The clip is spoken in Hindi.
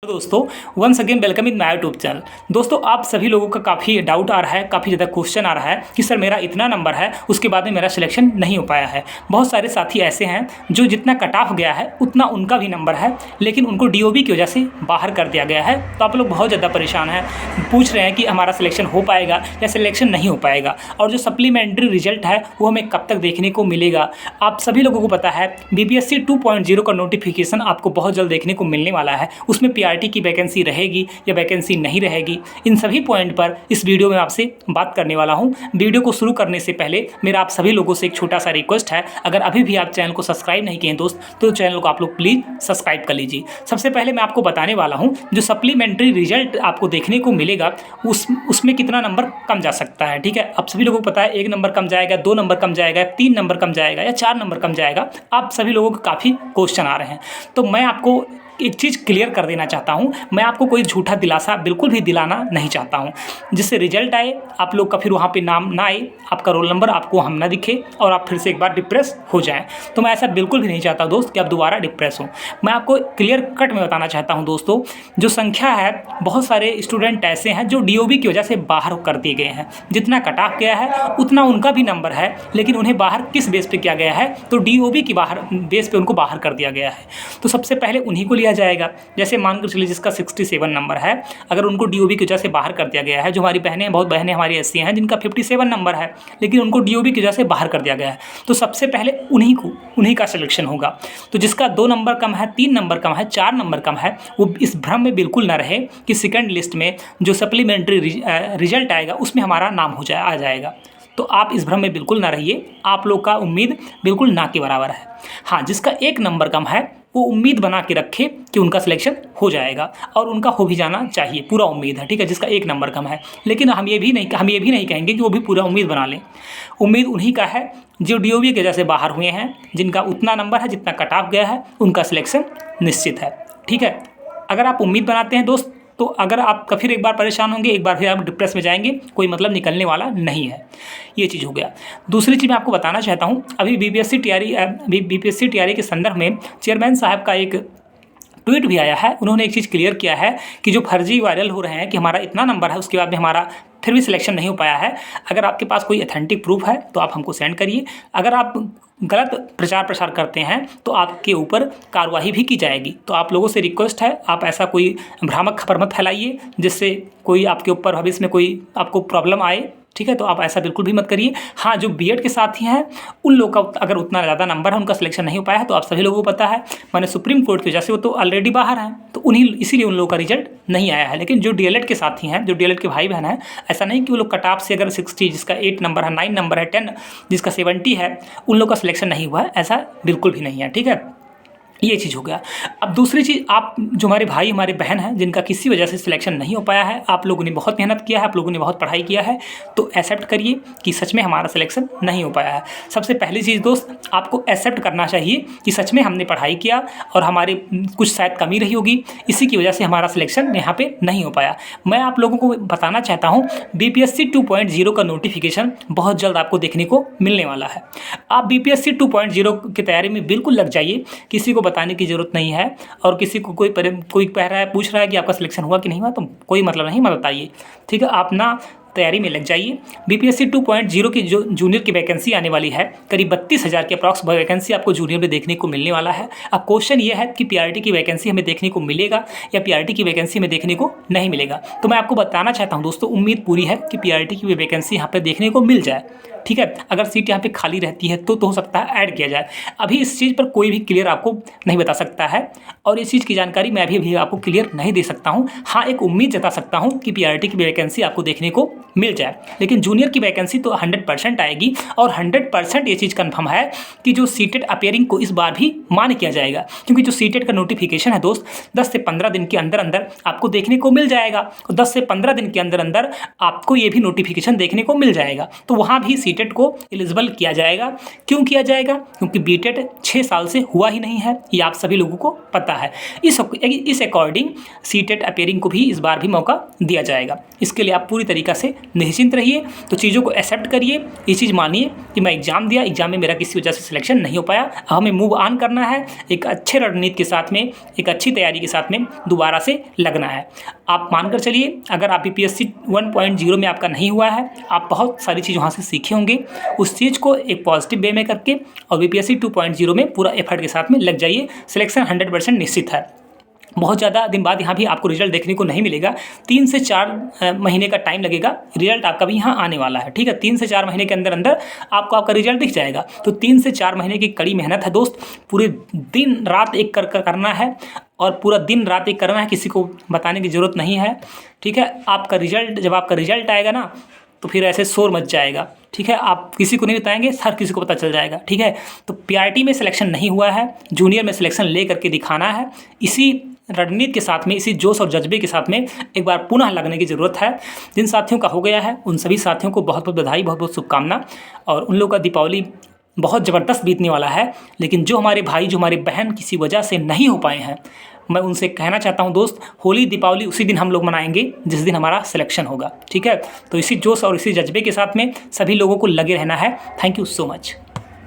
दोस्तों once again welcome in my YouTube channel. दोस्तों आप सभी लोगों का काफ़ी डाउट आ रहा है, काफ़ी ज़्यादा क्वेश्चन आ रहा है कि सर मेरा इतना नंबर है उसके बाद में मेरा सिलेक्शन नहीं हो पाया है। बहुत सारे साथी ऐसे हैं जो जितना कट ऑफ गया है उतना उनका भी नंबर है, लेकिन उनको डीओबी की वजह से बाहर कर दिया गया है। तो आप लोग बहुत ज़्यादा परेशान हैं, पूछ रहे हैं कि हमारा सिलेक्शन हो पाएगा या सिलेक्शन नहीं हो पाएगा, और जो सप्लीमेंट्री रिजल्ट है वो हमें कब तक देखने को मिलेगा। आप सभी लोगों को पता है बीपीएससी 2.0 का नोटिफिकेशन आपको बहुत जल्द देखने को मिलने वाला है। उसमें पीआरटी की वैकेंसी रहेगी या वैकेंसी नहीं रहेगी, इन सभी पॉइंट पर इस वीडियो में आपसे बात करने वाला हूं। वीडियो को शुरू करने से पहले मेरा आप सभी लोगों से एक छोटा सा रिक्वेस्ट है, अगर अभी भी आप चैनल को सब्सक्राइब नहीं किए हैं दोस्त, तो चैनल को आप लोग प्लीज़ सब्सक्राइब कर लीजिए। सबसे पहले मैं आपको बताने वाला हूँ जो सप्लीमेंट्री रिजल्ट आपको देखने को मिलेगा उसमें कितना नंबर कम जा सकता है। ठीक है, आप सभी लोगों को पता है 1 नंबर कम जाएगा, 2 नंबर कम जाएगा, 3 नंबर कम जाएगा या 4 नंबर कम जाएगा। आप सभी लोगों को काफ़ी क्वेश्चन आ रहे हैं, तो मैं आपको एक चीज़ क्लियर कर देना चाहता हूं। मैं आपको कोई झूठा दिलासा बिल्कुल भी दिलाना नहीं चाहता हूं, जिससे रिजल्ट आए आप लोग का फिर वहां पे नाम ना आए, आपका रोल नंबर आपको हम ना दिखे और आप फिर से एक बार डिप्रेस हो जाएं। तो मैं ऐसा बिल्कुल भी नहीं चाहता दोस्त कि आप दोबारा डिप्रेस हो। मैं आपको क्लियर कट में बताना चाहता हूँ दोस्तों, जो संख्या है बहुत सारे स्टूडेंट ऐसे हैं जो डीओबी की वजह से बाहर कर दिए गए हैं। जितना कट ऑफ गया है उतना उनका भी नंबर है, लेकिन उन्हें बाहर किस बेस पे किया गया है, तो डीओबी की बाहर बेस पे उनको बाहर कर दिया गया है। तो सबसे पहले उन्हीं को लिया जाएगा। जैसे मानकर चलिए जिसका 67 नंबर है, अगर उनको डीओबी की वजह से बाहर कर दिया गया है, जो हमारी बहनें बहुत बहनें हमारी ऐसी हैं जिनका 57 नंबर है लेकिन उनको डीओबी की वजह से बाहर कर दिया गया है, तो सबसे पहले उन्हीं का सिलेक्शन होगा। तो जिसका 2 नंबर कम है, 3 नंबर कम है, 4 नंबर कम है, वो इस भ्रम में बिल्कुल ना रहे कि सेकंड लिस्ट में जो सप्लीमेंट्री रिजल्ट आएगा उसमें हमारा नाम आ जाएगा। तो आप इस भ्रम में बिल्कुल ना रहिए, आप लोग का उम्मीद बिल्कुल ना के बराबर है। हाँ, जिसका 1 नंबर कम है वो उम्मीद बना के रखे कि उनका सिलेक्शन हो जाएगा, और उनका हो भी जाना चाहिए, पूरा उम्मीद है। ठीक है, जिसका 1 नंबर कम है, लेकिन हम ये भी नहीं कहेंगे कि वो भी पूरा उम्मीद बना लें। उम्मीद उन्हीं का है जो डीओबी की वजह से बाहर हुए हैं, जिनका उतना नंबर है जितना कट ऑफ गया है, उनका सिलेक्शन निश्चित है। ठीक है, अगर आप उम्मीद बनाते हैं दोस्त, तो अगर आप फिर एक बार परेशान होंगे, एक बार फिर आप डिप्रेस में जाएंगे, कोई मतलब निकलने वाला नहीं है। ये चीज़ हो गया। दूसरी चीज़ मैं आपको बताना चाहता हूँ, अभी बीपीएससी टीआरई के संदर्भ में चेयरमैन साहब का एक ट्वीट भी आया है। उन्होंने एक चीज़ क्लियर किया है कि जो फर्जी वायरल हो रहे हैं कि हमारा इतना नंबर है उसके बाद में हमारा फिर भी सिलेक्शन नहीं हो पाया है, अगर आपके पास कोई ऑथेंटिक प्रूफ है तो आप हमको सेंड करिए। अगर आप गलत प्रचार प्रसार करते हैं तो आपके ऊपर कार्रवाई भी की जाएगी। तो आप लोगों से रिक्वेस्ट है, आप ऐसा कोई भ्रामक खबर मत फैलाइए जिससे कोई आपके ऊपर भविष्य में कोई आपको प्रॉब्लम आए। ठीक है, तो आप ऐसा बिल्कुल भी मत करिए। हाँ, जो बीएड के साथी हैं उन लोग का अगर उतना ज़्यादा नंबर है, उनका सिलेक्शन नहीं हो पाया है, तो आप सभी लोगों को पता है मैंने सुप्रीम कोर्ट की वजह से वो तो ऑलरेडी बाहर हैं, तो इसीलिए उन लोगों का रिजल्ट नहीं आया है। लेकिन जो डीएलएड के साथी हैं, जो डीएलएड के भाई बहन हैं, ऐसा नहीं कि वो लोग कट ऑफ से अगर 60, जिसका 8 नंबर है, 9 नंबर है, 10, जिसका 70 है, उन लोग का सिलेक्शन नहीं हुआ है, ऐसा बिल्कुल भी नहीं है। ठीक है, ये चीज़ हो गया। अब दूसरी चीज़, आप जो हमारे भाई हमारे बहन हैं जिनका किसी वजह से सिलेक्शन नहीं हो पाया है, आप लोगों ने बहुत मेहनत किया है, आप लोगों ने बहुत पढ़ाई किया है, तो एक्सेप्ट करिए कि सच में हमारा सिलेक्शन नहीं हो पाया है। सबसे पहली चीज़ दोस्त, आपको एक्सेप्ट करना चाहिए कि सच में हमने पढ़ाई किया और हमारे कुछ शायद कमी रही होगी, इसी की वजह से हमारा सिलेक्शन यहाँ पर नहीं हो पाया। मैं आप लोगों को बताना चाहता हूँ बीपीएससी 2.0 का नोटिफिकेशन बहुत जल्द आपको देखने को मिलने वाला है। आप बीपीएससी 2.0 की तैयारी में बिल्कुल लग जाइए, किसी को बताने की जरूरत नहीं है। और किसी को कोई कह रहा है, पूछ रहा है कि आपका सिलेक्शन हुआ कि नहीं हुआ, तो कोई मतलब नहीं, मत बताइए। ठीक है, आप ना तैयारी में लग जाइए। बीपीएससी 2.0 की जो जूनियर की वैकेंसी आने वाली है, करीब 32,000 के अप्रॉक्स वैकेंसी आपको जूनियर में देखने को मिलने वाला है। अब क्वेश्चन ये है कि पीआरटी की वैकेंसी हमें देखने को मिलेगा या पीआरटी की वैकेंसी हमें देखने को नहीं मिलेगा। तो मैं आपको बताना चाहता हूँ दोस्तों, उम्मीद पूरी है कि पीआरटी की वैकेंसी यहाँ पर देखने को मिल जाए। ठीक है, अगर सीट यहाँ पे खाली रहती है तो हो सकता है ऐड किया जाए। अभी इस चीज़ पर कोई भी क्लियर आपको नहीं बता सकता है, और इस चीज़ की जानकारी मैं अभी आपको क्लियर नहीं दे सकता हूँ। हाँ, एक उम्मीद जता सकता हूँ कि पीआरटी की वैकेंसी आपको देखने को मिल जाए, लेकिन जूनियर की वैकेंसी तो 100% आएगी, और 100% ये चीज़ कन्फर्म है कि जो सीटेट अपेयरिंग को इस बार भी मान किया जाएगा, क्योंकि जो सीटेट का नोटिफिकेशन है दोस्त 10 से 15 दिन के अंदर अंदर आपको देखने को मिल जाएगा। 10 से 15 दिन के अंदर अंदर आपको ये भी नोटिफिकेशन देखने को मिल जाएगा, तो वहाँ भी सीटेट को एलिजिबल किया जाएगा। क्यों किया जाएगा? क्योंकि बीटेट 6 साल से हुआ ही नहीं है, ये आप सभी लोगों को पता है। इस अकॉर्डिंग सीटेट अपेयरिंग को भी इस बार भी मौका दिया जाएगा। इसके लिए आप पूरी तरीक़ा से निश्चिंत रहिए। तो चीज़ों को एक्सेप्ट करिए, ये चीज़ मानिए कि मैं एग्ज़ाम दिया, एग्ज़ाम में मेरा किसी वजह से सिलेक्शन नहीं हो पाया, अब हमें मूव ऑन करना है, एक अच्छे रणनीति के साथ में, एक अच्छी तैयारी के साथ में दोबारा से लगना है। आप मानकर चलिए, अगर आप BPSC 1.0 में आपका नहीं हुआ है, आप बहुत सारी चीज़ वहाँ से सीखे होंगे, उस चीज़ को एक पॉजिटिव वे में करके और BPSC 2.0 में पूरा एफर्ट के साथ में लग जाइए। सिलेक्शन 100% निश्चित है। बहुत ज़्यादा दिन बाद यहाँ भी आपको रिजल्ट देखने को नहीं मिलेगा, 3 से 4 महीने का टाइम लगेगा, रिजल्ट आपका भी यहाँ आने वाला है। ठीक है, 3 से 4 महीने के अंदर अंदर आपको आपका रिजल्ट दिख जाएगा। तो 3 से 4 महीने की कड़ी मेहनत है दोस्त, पूरे दिन रात एक करना है और पूरा दिन रात एक करना है, किसी को बताने की ज़रूरत नहीं है। ठीक है, आपका रिजल्ट, जब आपका रिजल्ट आएगा ना तो फिर ऐसे शोर मच जाएगा। ठीक है, आप किसी को नहीं बताएंगे, हर किसी को पता चल जाएगा। ठीक है, तो PRT में सिलेक्शन नहीं हुआ है, जूनियर में सिलेक्शन ले करके दिखाना है। इसी रणनीति के साथ में, इसी जोश और जज्बे के साथ में एक बार पुनः लगने की ज़रूरत है। जिन साथियों का हो गया है उन सभी साथियों को बहुत बहुत बधाई, बहुत बहुत शुभकामना। और उन लोगों का दीपावली बहुत ज़बरदस्त बीतने वाला है। लेकिन जो हमारे भाई, जो हमारे बहन किसी वजह से नहीं हो पाए हैं, मैं उनसे कहना चाहता हूं दोस्त, होली दीपावली उसी दिन हम लोग मनाएंगे जिस दिन हमारा सिलेक्शन होगा। ठीक है, तो इसी जोश और इसी जज्बे के साथ में सभी लोगों को लगे रहना है। Thank you so much.